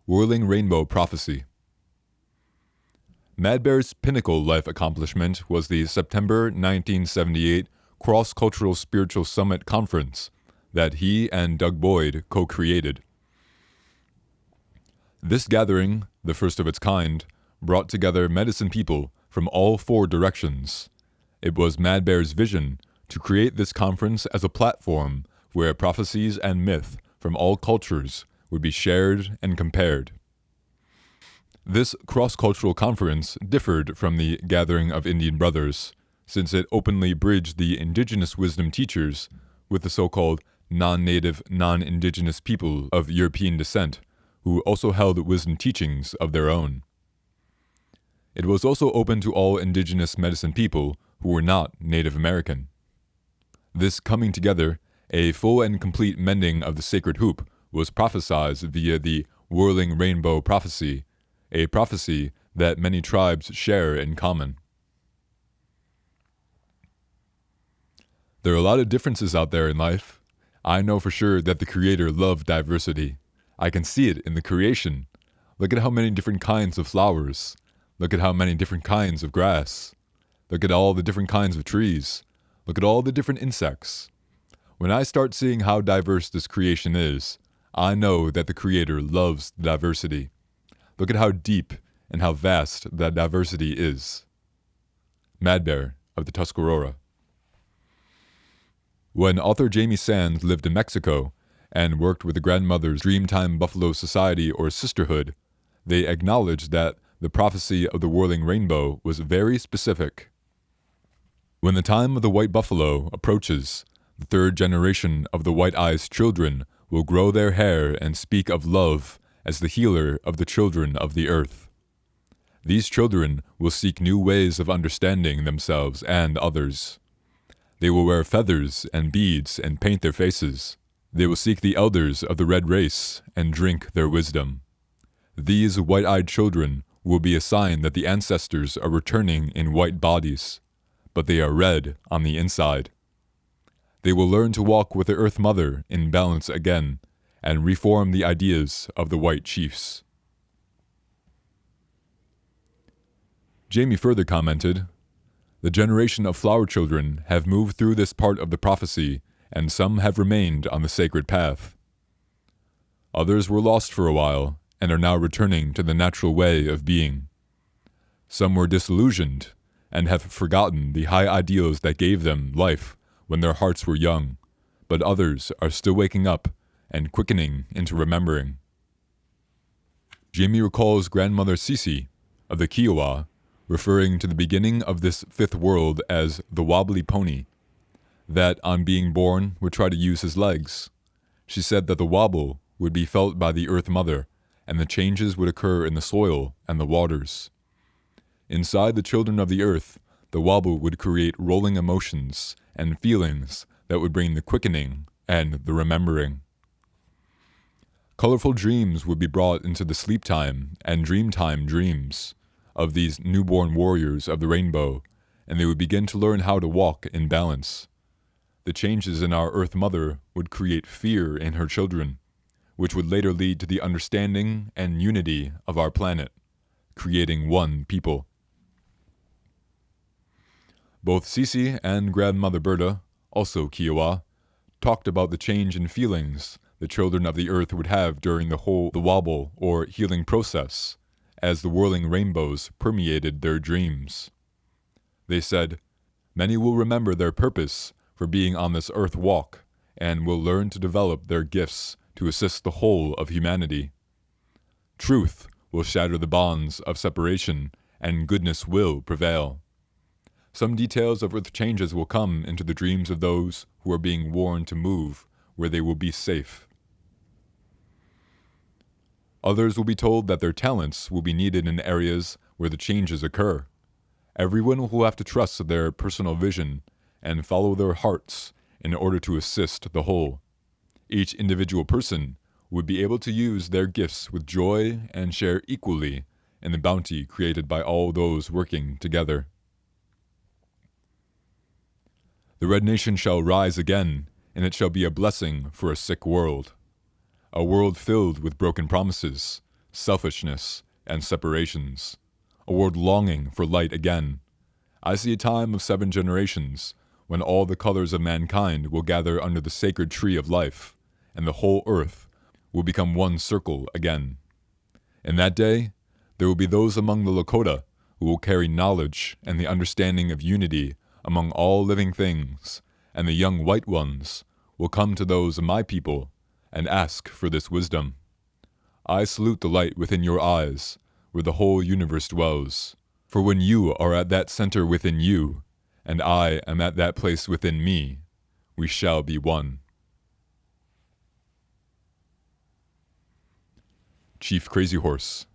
Whirling Rainbow Prophecy. Mad Bear's pinnacle life accomplishment was the September 1978 Cross-Cultural Spiritual Summit Conference that he and Doug Boyd co-created. This gathering, the first of its kind, brought together medicine people from all four directions. It was Mad Bear's vision to create this conference as a platform where prophecies and myth from all cultures would be shared and compared. This cross-cultural conference differed from the Gathering of Indian Brothers, since it openly bridged the indigenous wisdom teachers with the so-called non-native, non-indigenous people of European descent, who also held wisdom teachings of their own. It was also open to all indigenous medicine people who were not Native American. This coming together, a full and complete mending of the sacred hoop, was prophesied via the Whirling Rainbow Prophecy, a prophecy that many tribes share in common. There are a lot of differences out there in life. I know for sure that the Creator loved diversity. I can see it in the creation. Look at how many different kinds of flowers. Look at how many different kinds of grass. Look at all the different kinds of trees. Look at all the different insects. When I start seeing how diverse this creation is, I know that the Creator loves the diversity. Look at how deep and how vast that diversity is. Mad Bear of the Tuscarora. When author Jamie Sands lived in Mexico and worked with the Grandmother's Dreamtime Buffalo Society or Sisterhood, they acknowledged that the prophecy of the Whirling Rainbow was very specific. When the time of the white buffalo approaches, the third generation of the White Eyes children will grow their hair and speak of love as the healer of the children of the earth. These children will seek new ways of understanding themselves and others. They will wear feathers and beads and paint their faces. They will seek the elders of the red race and drink their wisdom. These white-eyed children will be a sign that the ancestors are returning in white bodies, but they are red on the inside. They will learn to walk with the Earth Mother in balance again and reform the ideas of the white chiefs. Jamie further commented, "The generation of flower children have moved through this part of the prophecy, and some have remained on the sacred path. Others were lost for a while and are now returning to the natural way of being. Some were disillusioned and have forgotten the high ideals that gave them life when their hearts were young, but others are still waking up and quickening into remembering." Jamie recalls Grandmother Sisi of the Kiowa, referring to the beginning of this fifth world as the wobbly pony, that on being born would try to use his legs. She said that the wobble would be felt by the Earth Mother, and the changes would occur in the soil and the waters. Inside the children of the earth, the wobble would create rolling emotions and feelings that would bring the quickening and the remembering. Colorful dreams would be brought into the sleep time and dreamtime dreams of these newborn warriors of the rainbow, and they would begin to learn how to walk in balance. The changes in our Earth Mother would create fear in her children, which would later lead to the understanding and unity of our planet, creating one people. Both Sisi and Grandmother Berta, also Kiowa, talked about the change in feelings the children of the earth would have during the wobble or healing process, as the whirling rainbows permeated their dreams. They said, "Many will remember their purpose for being on this earth walk and will learn to develop their gifts to assist the whole of humanity. Truth will shatter the bonds of separation and goodness will prevail. Some details of earth changes will come into the dreams of those who are being warned to move where they will be safe. Others will be told that their talents will be needed in areas where the changes occur. Everyone will have to trust their personal vision and follow their hearts in order to assist the whole. Each individual person would be able to use their gifts with joy and share equally in the bounty created by all those working together. The Red Nation shall rise again, and it shall be a blessing for a sick world. A world filled with broken promises, selfishness, and separations, a world longing for light again. I see a time of 7 generations, when all the colors of mankind will gather under the sacred tree of life, and the whole earth will become one circle again. In that day, there will be those among the Lakota who will carry knowledge and the understanding of unity among all living things, and the young white ones will come to those of my people and ask for this wisdom. I salute the light within your eyes, where the whole universe dwells. For when you are at that center within you, and I am at that place within me, we shall be one. Chief Crazy Horse,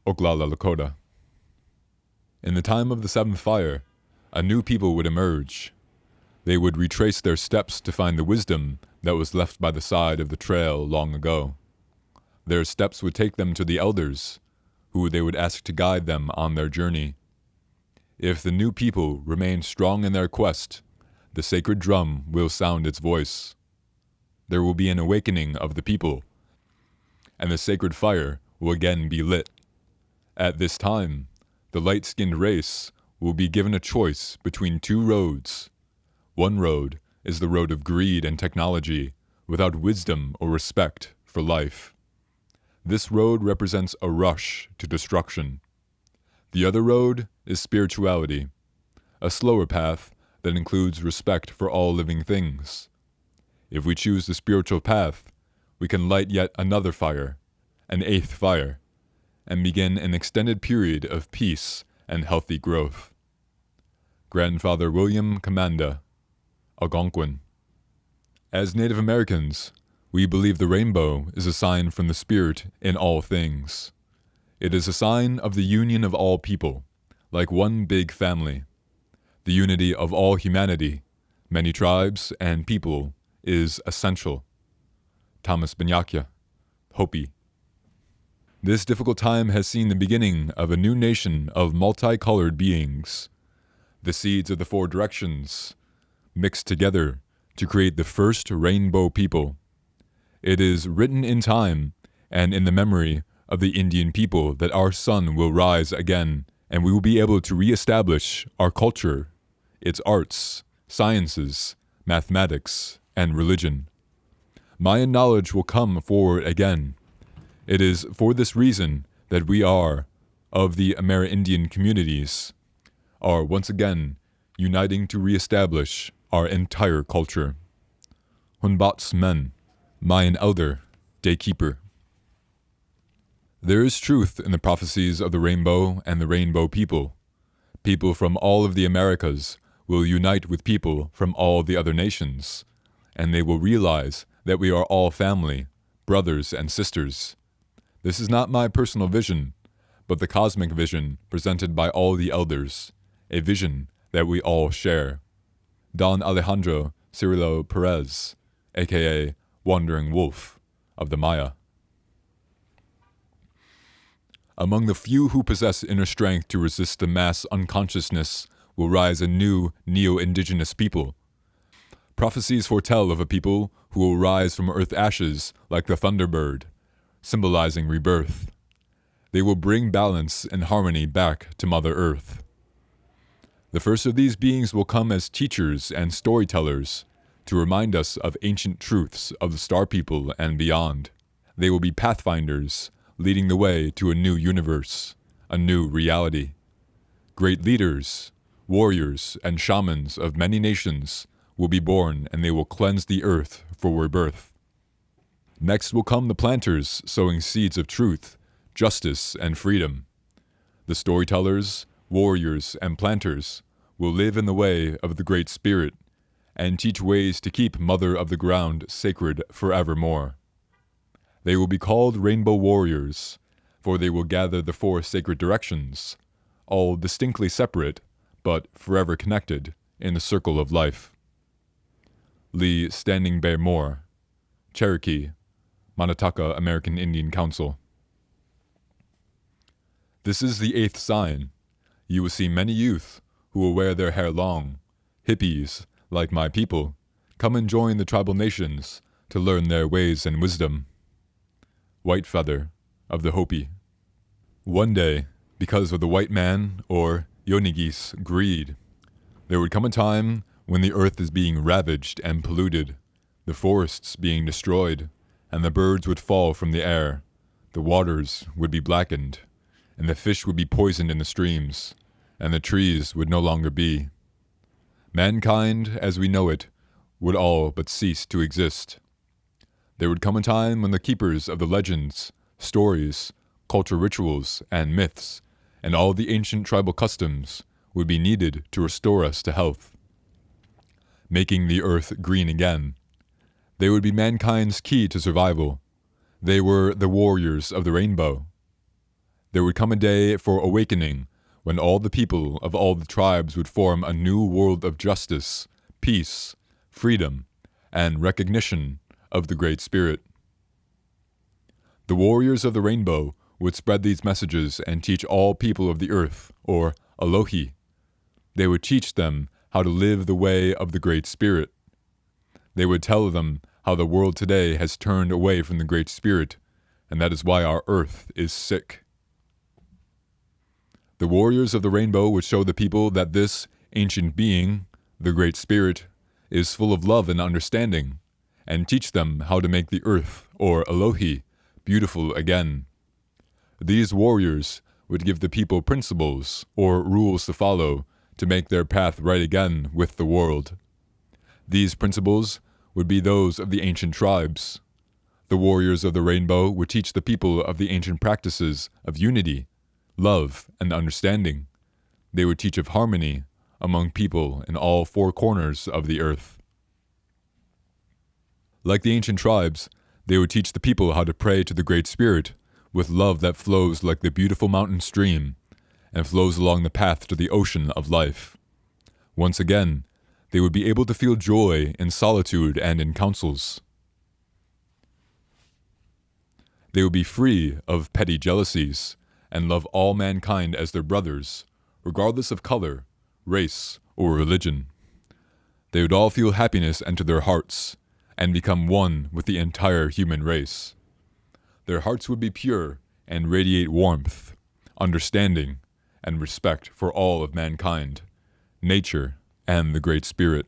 Oglala Lakota. In the time of the 7th fire, a new people would emerge. They would retrace their steps to find the wisdom that was left by the side of the trail long ago. Their steps would take them to the elders, who they would ask to guide them on their journey. If the new people remain strong in their quest, the sacred drum will sound its voice. There will be an awakening of the people, and the sacred fire will again be lit. At this time, the light-skinned race will be given a choice between 2 roads. One road is the road of greed and technology, without wisdom or respect for life. This road represents a rush to destruction. The other road is spirituality, a slower path that includes respect for all living things. If we choose the spiritual path, we can light yet another fire, an 8th fire, and begin an extended period of peace and healthy growth. Grandfather William Commanda, Algonquin. As Native Americans, we believe the rainbow is a sign from the spirit in all things. It is a sign of the union of all people, like one big family. The unity of all humanity, many tribes and people, is essential. Thomas Binyakya, Hopi. This difficult time has seen the beginning of a new nation of multicolored beings. The seeds of the 4 directions mixed together to create the first rainbow people. It is written in time and in the memory of the Indian people that our sun will rise again, and we will be able to reestablish our culture, its arts, sciences, mathematics, and religion. Mayan knowledge will come forward again. It is for this reason that we are, of the Amerindian communities, are once again uniting to reestablish our entire culture. Hunbat's Men, Mayan Elder, Daykeeper. There is truth in the prophecies of the rainbow and the rainbow people. People from all of the Americas will unite with people from all the other nations, and they will realize that we are all family, brothers and sisters. This is not my personal vision, but the cosmic vision presented by all the elders, a vision that we all share. Don Alejandro Cirillo Perez, aka Wandering Wolf of the Maya. Among the few who possess inner strength to resist the mass unconsciousness will rise a new neo-indigenous people. Prophecies foretell of a people who will rise from earth ashes like the thunderbird, symbolizing rebirth. They will bring balance and harmony back to Mother Earth. The first of these beings will come as teachers and storytellers to remind us of ancient truths of the Star People and beyond. They will be pathfinders, leading the way to a new universe, a new reality. Great leaders, warriors, and shamans of many nations will be born, and they will cleanse the earth for rebirth. Next will come the planters sowing seeds of truth, justice, and freedom. The storytellers, warriors, and planters will live in the way of the Great Spirit and teach ways to keep Mother of the Ground sacred forevermore. They will be called Rainbow Warriors, for they will gather the 4 sacred directions, all distinctly separate, but forever connected in the circle of life. Lee Standing Bear Moore, Cherokee, Manataka American Indian Council. This is the 8th sign. You will see many youth who will wear their hair long, hippies, like my people, come and join the tribal nations to learn their ways and wisdom. White Feather, of the Hopi. One day, because of the white man, or Yonigi's, greed, there would come a time when the earth is being ravaged and polluted, the forests being destroyed, and the birds would fall from the air, the waters would be blackened, and the fish would be poisoned in the streams, and the trees would no longer be. Mankind, as we know it, would all but cease to exist. There would come a time when the keepers of the legends, stories, culture rituals, and myths, and all the ancient tribal customs would be needed to restore us to health, making the earth green again. They would be mankind's key to survival. They were the warriors of the rainbow. There would come a day for awakening when all the people of all the tribes would form a new world of justice, peace, freedom, and recognition of the Great Spirit. The warriors of the rainbow would spread these messages and teach all people of the earth, or Alohi. They would teach them how to live the way of the Great Spirit. They would tell them how the world today has turned away from the Great Spirit, and that is why our earth is sick. The warriors of the rainbow would show the people that this ancient being, the Great Spirit, is full of love and understanding, and teach them how to make the earth, or Alohi, beautiful again. These warriors would give the people principles, or rules to follow, to make their path right again with the world. These principles would be those of the ancient tribes. The warriors of the rainbow would teach the people of the ancient practices of unity, love, and understanding. They would teach of harmony among people in all four corners of the earth. Like the ancient tribes, they would teach the people how to pray to the Great Spirit with love that flows like the beautiful mountain stream and flows along the path to the ocean of life. Once again, they would be able to feel joy in solitude and in councils. They would be free of petty jealousies and love all mankind as their brothers, regardless of color, race, or religion. They would all feel happiness enter their hearts and become one with the entire human race. Their hearts would be pure and radiate warmth, understanding, and respect for all of mankind, nature, and the Great Spirit.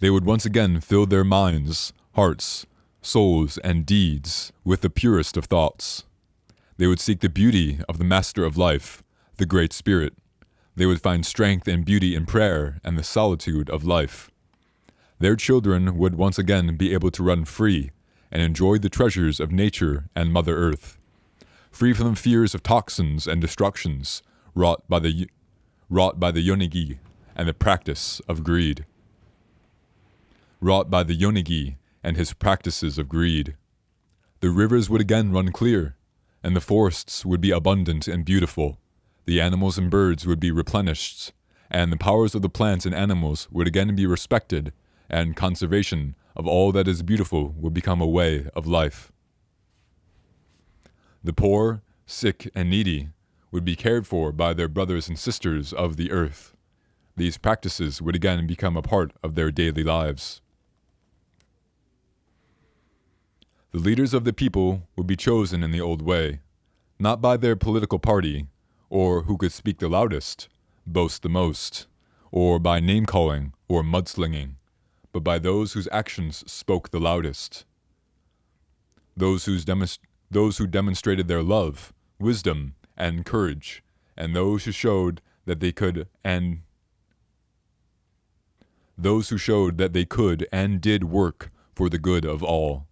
They would once again fill their minds, hearts, souls, and deeds with the purest of thoughts. They would seek the beauty of the Master of Life, the Great Spirit. They would find strength and beauty in prayer and the solitude of life. Their children would once again be able to run free and enjoy the treasures of nature and Mother Earth, free from the fears of toxins and destructions wrought by the Yonigi and the practice of greed. Wrought by the Yonigi and his practices of greed. The rivers would again run clear, and the forests would be abundant and beautiful. The animals and birds would be replenished, and the powers of the plants and animals would again be respected, and conservation of all that is beautiful would become a way of life. The poor, sick, and needy would be cared for by their brothers and sisters of the earth. These practices would again become a part of their daily lives. The leaders of the people would be chosen in the old way, not by their political party, or who could speak the loudest, boast the most, or by name-calling or mudslinging, but by those whose actions spoke the loudest. Those who demonstrated their love, wisdom, and courage, and those who showed that they could and did work for the good of all,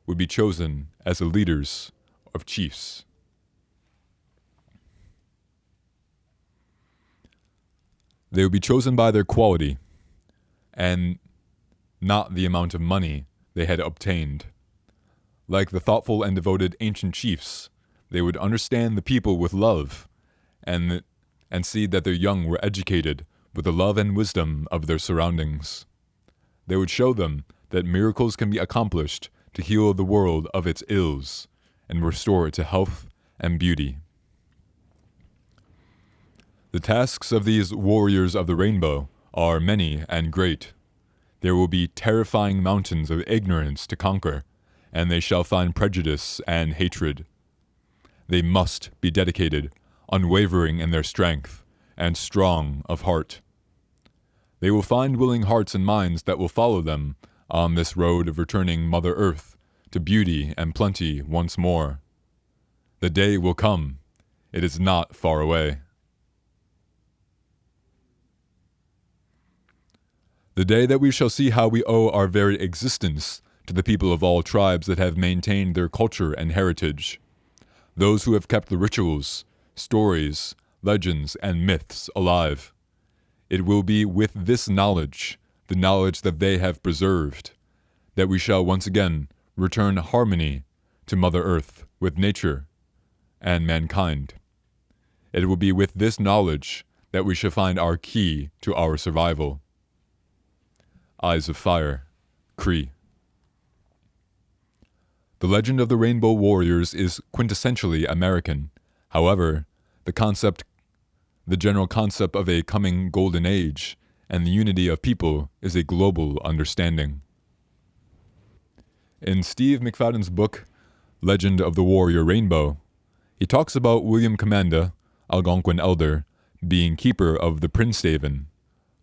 would be chosen as the leaders of chiefs. They would be chosen by their quality, and not the amount of money they had obtained. Like the thoughtful and devoted ancient chiefs, they would understand the people with love, and see that their young were educated with the love and wisdom of their surroundings. They would show them that miracles can be accomplished to heal the world of its ills and restore it to health and beauty. The tasks of these warriors of the rainbow are many and great. There will be terrifying mountains of ignorance to conquer, and they shall find prejudice and hatred. They must be dedicated, unwavering in their strength, and strong of heart. They will find willing hearts and minds that will follow them on this road of returning Mother Earth to beauty and plenty once more. The day will come. It is not far away. The day that we shall see how we owe our very existence to the people of all tribes that have maintained their culture and heritage, those who have kept the rituals, stories, legends, and myths alive. It will be with this knowledge, the knowledge that they have preserved, that we shall once again return harmony to Mother Earth with nature and mankind. It will be with this knowledge that we shall find our key to our survival. Eyes of Fire, Cree. The legend of the Rainbow Warriors is quintessentially American. However, the general concept of a coming golden age and the unity of people is a global understanding. In Steve McFadden's book, Legend of the Warrior Rainbow, he talks about William Commanda, Algonquin elder, being keeper of the Prinstaven,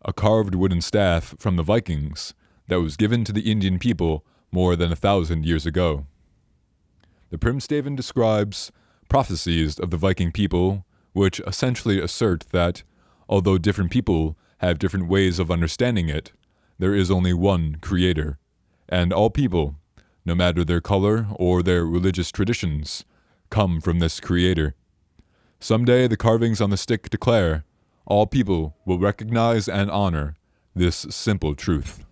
a carved wooden staff from the Vikings that was given to the Indian people more than 1,000 years ago. The Primstaven describes prophecies of the Viking people, which essentially assert that, although different people have different ways of understanding it, there is only one creator, and all people, no matter their color or their religious traditions, come from this creator. Someday the carvings on the stick declare, all people will recognize and honor this simple truth.